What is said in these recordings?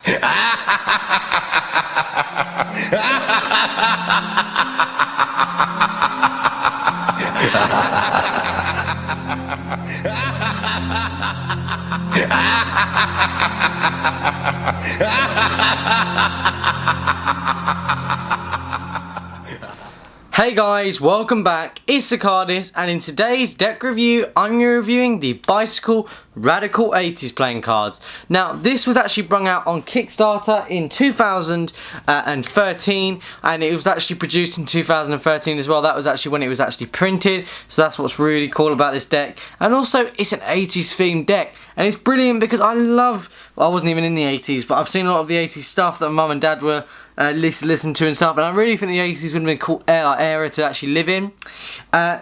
Hey guys, welcome back, it's TheCardists, and in today's deck review, I'm reviewing the Bicycle Radical 80s playing cards. Now, this was actually brought out on Kickstarter in 2013, and it was actually produced in 2013 as well. That was actually when it was actually printed, so that's what's really cool about this deck. And also, it's an 80s themed deck, and it's brilliant because I wasn't even in the 80s, but I've seen a lot of the 80s stuff that mum and dad were listen to and stuff, and I really think the 80s would have been a cool era to actually live in.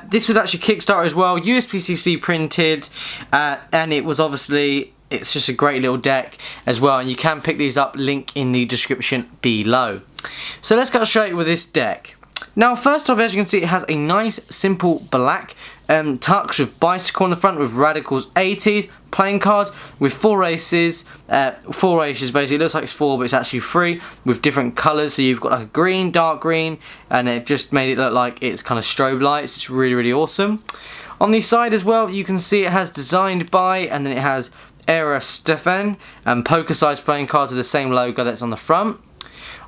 This was actually Kickstarter as well, USPCC printed, and it was obviously, it's just a great little deck as well, and you can pick these up, link in the description below. So let's get straight with this deck. Now, first off, as you can see, it has a nice simple black tux with bicycle on the front with Radicals 80s playing cards with four aces basically. It looks like it's four, but it's actually three with different colours. So you've got like a green, dark green, and they've just made it look like it's kind of strobe lights. It's really, really awesome. On the side as well, you can see it has designed by, and then it has Era Stefan and poker size playing cards with the same logo that's on the front.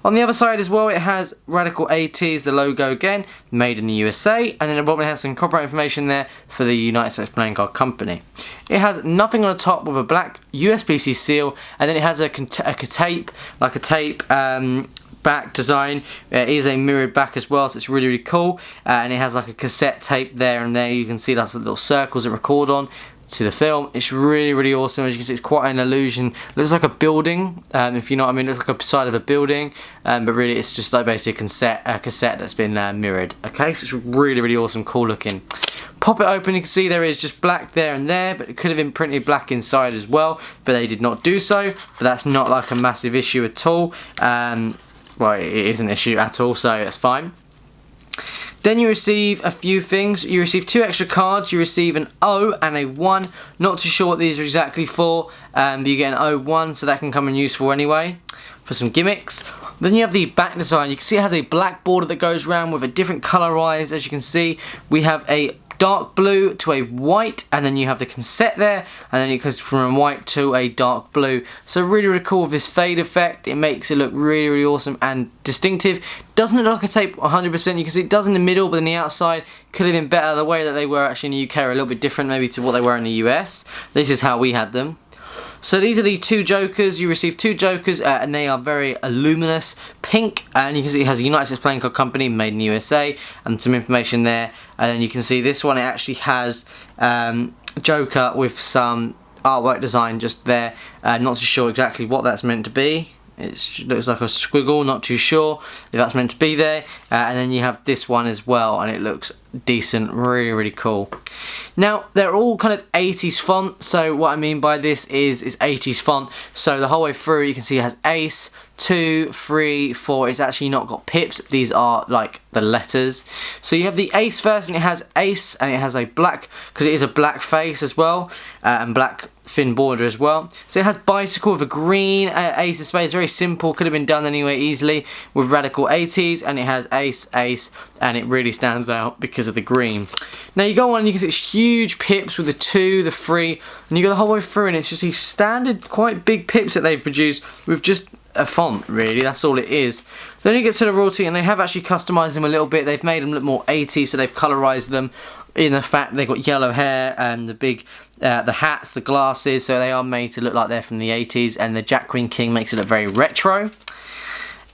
On the other side as well, it has Radical 80s, the logo again, made in the USA, and then it probably has some copyright information there for the United States Playing Card Company. It has nothing on the top with a black USPC seal, and then it has a tape back design. It is a mirrored back as well, so it's really, really cool. And it has like a cassette tape there and there. You can see that's the little circles that record on to the film. It's really, really awesome. As you can see, it's quite an illusion. It looks like a building, if you know what I mean. It looks like a side of a building, but really it's just like basically a cassette that's been mirrored. Okay, so it's really, really awesome, cool looking. Pop it open, you can see there is just black there and there, but it could have been printed black inside as well, but they did not do so. But that's not like a massive issue at all. Well, it isn't an issue at all, so that's fine. Then you receive a few things. You receive two extra cards. You receive an O and a 1. Not too sure what these are exactly for, but you get an O1, so that can come in useful anyway for some gimmicks. Then you have the back design. You can see it has a black border that goes around with a different colour eyes. As you can see, we have a dark blue to a white, and then you have the cassette there, and then it goes from a white to a dark blue. So really, really cool with this fade effect. It makes it look really, really awesome and distinctive. Doesn't look like a tape 100%. You can see it does in the middle, but in the outside could have been better. The way that they were actually in the UK are a little bit different maybe to what they were in the US. This is how we had them. So these are the two Jokers. You receive two Jokers, and they are very luminous pink. And you can see it has a United States Playing Card Company, made in the USA, and some information there. And then you can see this one, it actually has Joker with some artwork design just there. Not too sure exactly what that's meant to be. It looks like a squiggle, not too sure if that's meant to be there. And then you have this one as well, and it looks decent, really, really cool. Now, they're all kind of 80s font, so what I mean by this is it's 80s font. So the whole way through, you can see it has Ace, 2, 3, 4. It's actually not got pips. These are like the letters. So you have the Ace first, and it has Ace, and it has a black, because it is a black face as well, and black thin border as well. So it has bicycle with a green ace of spades. Very simple, could have been done anyway easily with Radical 80s, and it has Ace, Ace, and it really stands out because of the green. Now you go on and you can see it's huge pips with the 2, the 3, and you go the whole way through, and it's just these standard quite big pips that they've produced with just a font, really. That's all it is. Then you get to the royalty, and they have actually customized them a little bit. They've made them look more 80s, so they've colorized them in the fact they've got yellow hair and the big the hats, the glasses, so they are made to look like they're from the 80s, and the Jack Queen King makes it look very retro.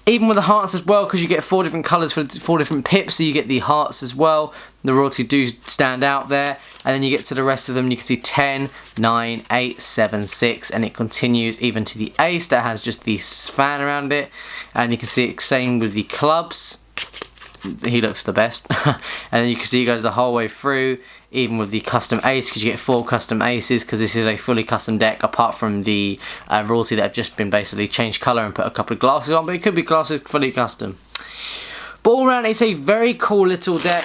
Even with the hearts as well, because you get 4 different colours for 4 different pips, so you get the hearts as well. The royalty do stand out there, and then you get to the rest of them, and you can see 10, 9, 8, 7, 6, and it continues even to the ace that has just the fan around it, and you can see it same with the clubs. He looks the best. And then you can see it goes the whole way through, even with the custom ace, because you get 4 custom aces, because this is a fully custom deck, apart from the royalty that have just been basically changed colour and put a couple of glasses on, but it could be glasses fully custom. But all around, it's a very cool little deck,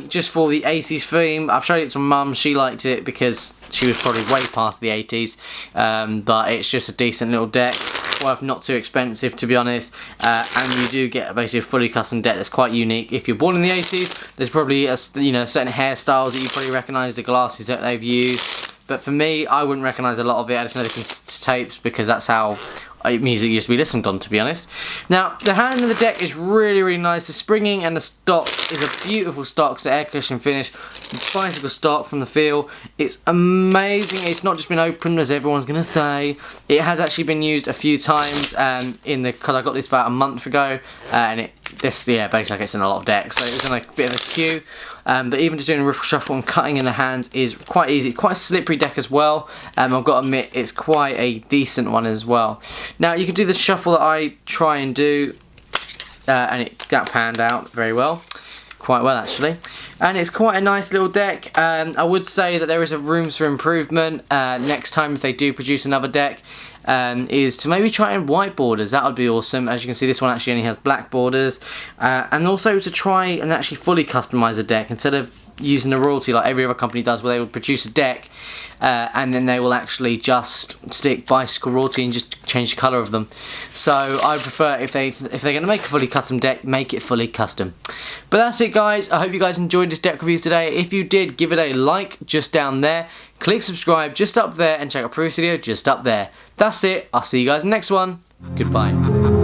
just for the 80s theme. I've showed it to Mum, she liked it because she was probably way past the 80s, but it's just a decent little deck. worth, not too expensive to be honest, and you do get basically a fully custom deck that's quite unique. If you're born in the 80s, there's probably certain hairstyles that you probably recognise, the glasses that they've used, but for me, I wouldn't recognise a lot of it. I just know the tapes because that's how music used to be listened on, to be honest. Now, the hand of the deck is really, really nice. The springing and the stock is a beautiful stock. It's the air cushion finish, bicycle stock from the feel. It's amazing. It's not just been opened, as everyone's going to say. It has actually been used a few times because I got this about a month ago, and basically it's in a lot of decks, so it was in a bit of a queue. But even just doing a riffle shuffle and cutting in the hands is quite easy. Quite a slippery deck as well. I've got to admit, it's quite a decent one as well. Now, you can do the shuffle that I try and do, and that panned out very well. Quite well, actually. And it's quite a nice little deck. I would say that there is a room for improvement next time if they do produce another deck. Is to maybe try and white borders. That would be awesome. As you can see, this one actually only has black borders, and also to try and actually fully customize a deck instead of using the royalty like every other company does, where they will produce a deck and then they will actually just stick bicycle royalty and just change the colour of them. So I prefer if they're going to make a fully custom deck, make it fully custom. But that's it, guys. I hope you guys enjoyed this deck review today. If you did, give it a like just down there. Click subscribe just up there and check out previous video just up there. That's it. I'll see you guys in the next one. Goodbye.